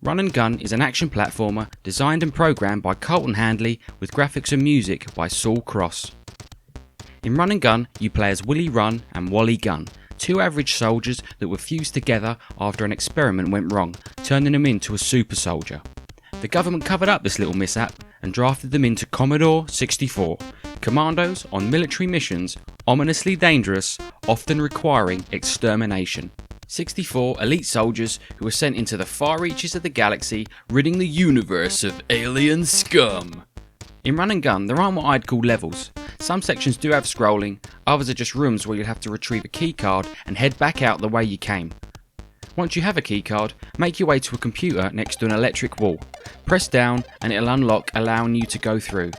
Run and Gun is an action platformer designed and programmed by Carlton Handley with graphics and music by Saul Cross. In Run and Gun, you play as Willie Runn and Wally Gunn, two average soldiers that were fused together after an experiment went wrong, turning them into a super soldier. The government covered up this little mishap and drafted them into Commodore 64, commandos on military missions, ominously dangerous, often requiring extermination. 64 elite soldiers who were sent into the far reaches of the galaxy, ridding the universe of alien scum. In Run and Gun, there aren't what I'd call levels. Some sections do have scrolling, others are just rooms where you'll have to retrieve a keycard and head back out the way you came. Once you have a keycard, make your way to a computer next to an electric wall. Press down and it'll unlock, allowing you to go through.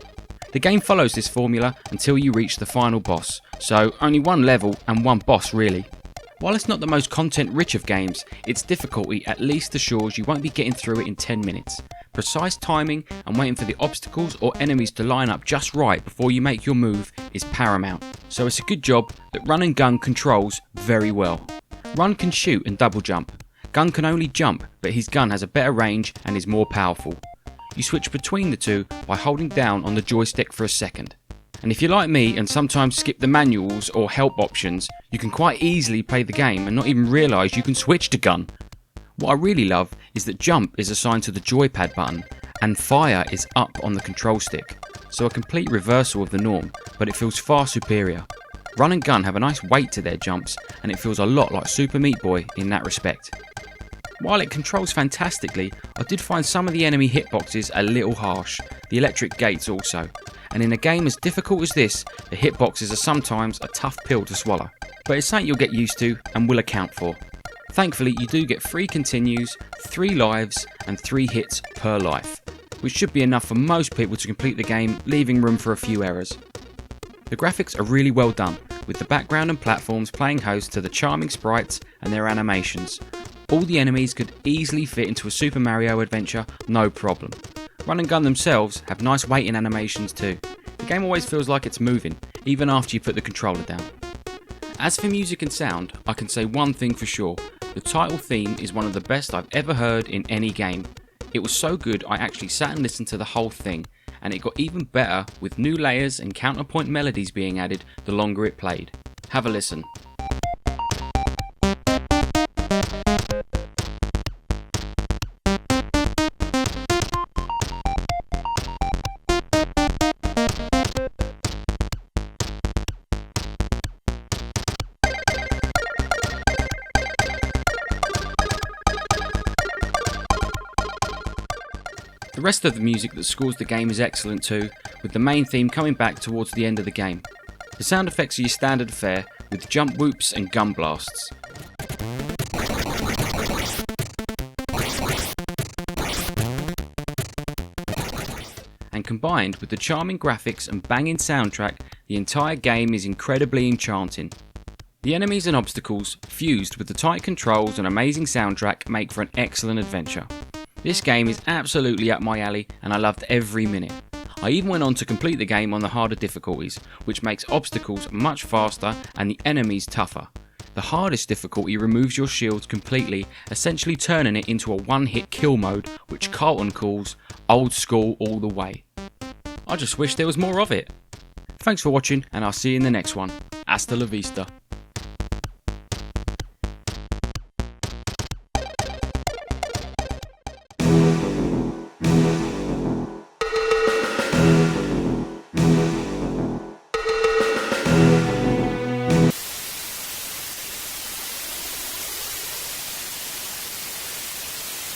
The game follows this formula until you reach the final boss, so only one level and one boss really. While it's not the most content rich of games, its difficulty at least assures you won't be getting through it in 10 minutes. Precise timing and waiting for the obstacles or enemies to line up just right before you make your move is paramount, so it's a good job that Run and Gun controls very well. Run can shoot and double jump. Gun can only jump, but his gun has a better range and is more powerful. You switch between the two by holding down on the joystick for a second. And if you're like me and sometimes skip the manuals or help options, you can quite easily play the game and not even realise you can switch to gun. What I really love is that jump is assigned to the joypad button and fire is up on the control stick, so a complete reversal of the norm, but it feels far superior. Run and Gun have a nice weight to their jumps and it feels a lot like Super Meat Boy in that respect. While it controls fantastically, I did find some of the enemy hitboxes a little harsh, the electric gates also. And in a game as difficult as this, the hitboxes are sometimes a tough pill to swallow. But it's something you'll get used to and will account for. Thankfully, you do get 3 continues, 3 lives and 3 hits per life, which should be enough for most people to complete the game, leaving room for a few errors. The graphics are really well done, with the background and platforms playing host to the charming sprites and their animations. All the enemies could easily fit into a Super Mario adventure, no problem. Run and Gun themselves have nice waiting animations too. The game always feels like it's moving, even after you put the controller down. As for music and sound, I can say one thing for sure. The title theme is one of the best I've ever heard in any game. It was so good I actually sat and listened to the whole thing, and it got even better with new layers and counterpoint melodies being added the longer it played. Have a listen. The rest of the music that scores the game is excellent too, with the main theme coming back towards the end of the game. The sound effects are your standard fare, with jump whoops and gun blasts. And combined with the charming graphics and banging soundtrack, the entire game is incredibly enchanting. The enemies and obstacles, fused with the tight controls and amazing soundtrack, make for an excellent adventure. This game is absolutely up my alley and I loved every minute. I even went on to complete the game on the harder difficulties, which makes obstacles much faster and the enemies tougher. The hardest difficulty removes your shield completely, essentially turning it into a one-hit kill mode, which Carlton calls old school all the way. I just wish there was more of it. Thanks for watching and I'll see you in the next one. Hasta la vista.